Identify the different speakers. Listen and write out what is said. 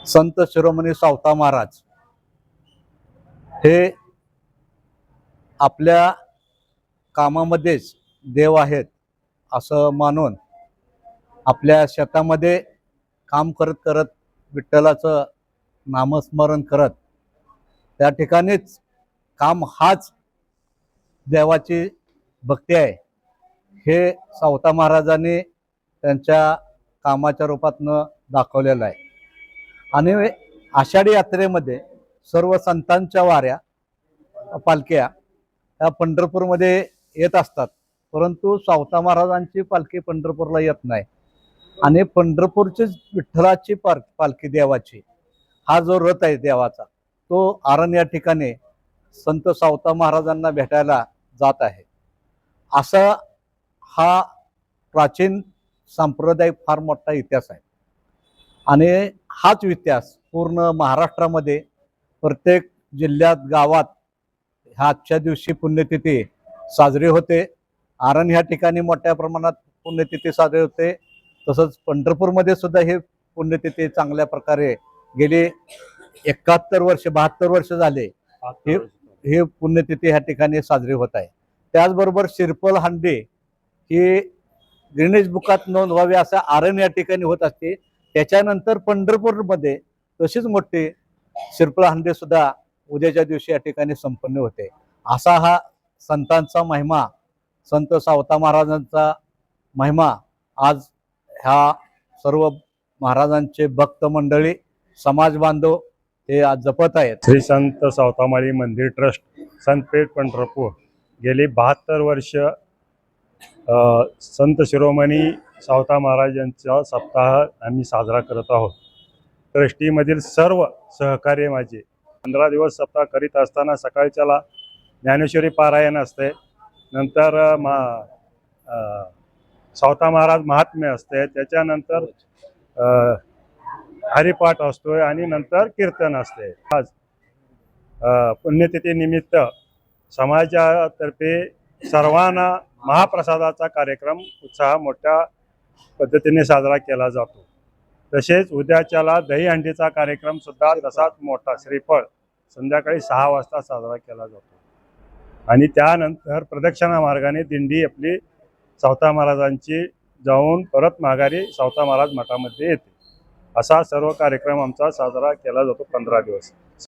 Speaker 1: संत शिरोमणी सावता महाराज हे आपल्या कामामध्येच देव आहेत असं मानून आपल्या शेतामध्ये काम करत करत विठ्ठलाचं नामस्मरण करत त्या ठिकाणीच काम हाच देवाची भक्ती आहे हे सावता महाराजांनी त्यांच्या कामाच्या रूपातनं दाखवलेलं आहे। आणि आषाढी यात्रेमध्ये सर्व संतांच्या वाऱ्या पालख्या या पंढरपूरमध्ये येत असतात, परंतु सावता महाराजांची पालखी पंढरपूरला येत नाही। आणि पंढरपूरची विठ्ठलाची पालखी देवाची हा जो रथ आहे देवाचा तो आरण या ठिकाणी संत सावता महाराजांना भेटायला जात आहे। असा हा प्राचीन सांप्रदायिक फार मोठा इतिहास आहे आणि हाच इतिहास पूर्ण महाराष्ट्रामध्ये प्रत्येक जिल्ह्यात गावात ह्या आजच्या दिवशी पुण्यतिथी साजरी होते। आरण ह्या ठिकाणी मोठ्या प्रमाणात पुण्यतिथी साजरी होते। तसंच पंढरपूरमध्ये सुद्धा हे पुण्यतिथी चांगल्या प्रकारे गेली 71 वर्ष 72 वर्ष झाले हे पुण्यतिथी ह्या ठिकाणी साजरी होत आहे। त्याचबरोबर शिरपल हांडे ही गिनीज बुकात नोंद व्हावी असं आरण या ठिकाणी होत असते। त्याच्यानंतर पंढरपूरमध्ये तशीच मोठी शिरपल हांडे सुद्धा उद्याच्या दिवशी या ठिकाणी संपन्न होते। असा हा संतांचा महिमा, संत सावता महाराजांचा महिमा आज ह्या सर्व महाराजांचे भक्त मंडळी समाज बांधव हे आज जपत आहेत।
Speaker 2: श्री संत सावतामाळी मंदिर ट्रस्ट संतपेठ पंढरपूर गेली 72 वर्ष संत शिरोमणी सावता महाराजांचा सप्ताह आम्ही साजरा करत आहोत। ट्रस्टीमधील सर्व सहकार्य माझे 15 दिवस सप्ताह करीत असताना सकाळच्याला ज्ञानेश्वरी पारायण असते, नंतर सावता महाराज महात्म्य असते, त्याच्यानंतर हरिपाठ असतोय आणि नंतर कीर्तन असते। आज पुण्यतिथी निमित्त समाजातर्फे सर्वांना महाप्रसादाचा कार्यक्रम उत्साह मोठ्या पद्धतीने साजरा केला जातो। तसेच उद्याच्याला दहीहंडीचा कार्यक्रम सुद्धा तसाच मोठा श्रीफळ संध्याकाळी 6 वाजता साजरा केला जातो। आणि त्यानंतर प्रदक्षिणा मार्गाने दिंडी आपली सावता महाराजांची जाऊन परत माघारी सावता महाराज मठामध्ये येते। असा सर्व कार्यक्रम आमचा साजरा केला जातो 15 दिवस।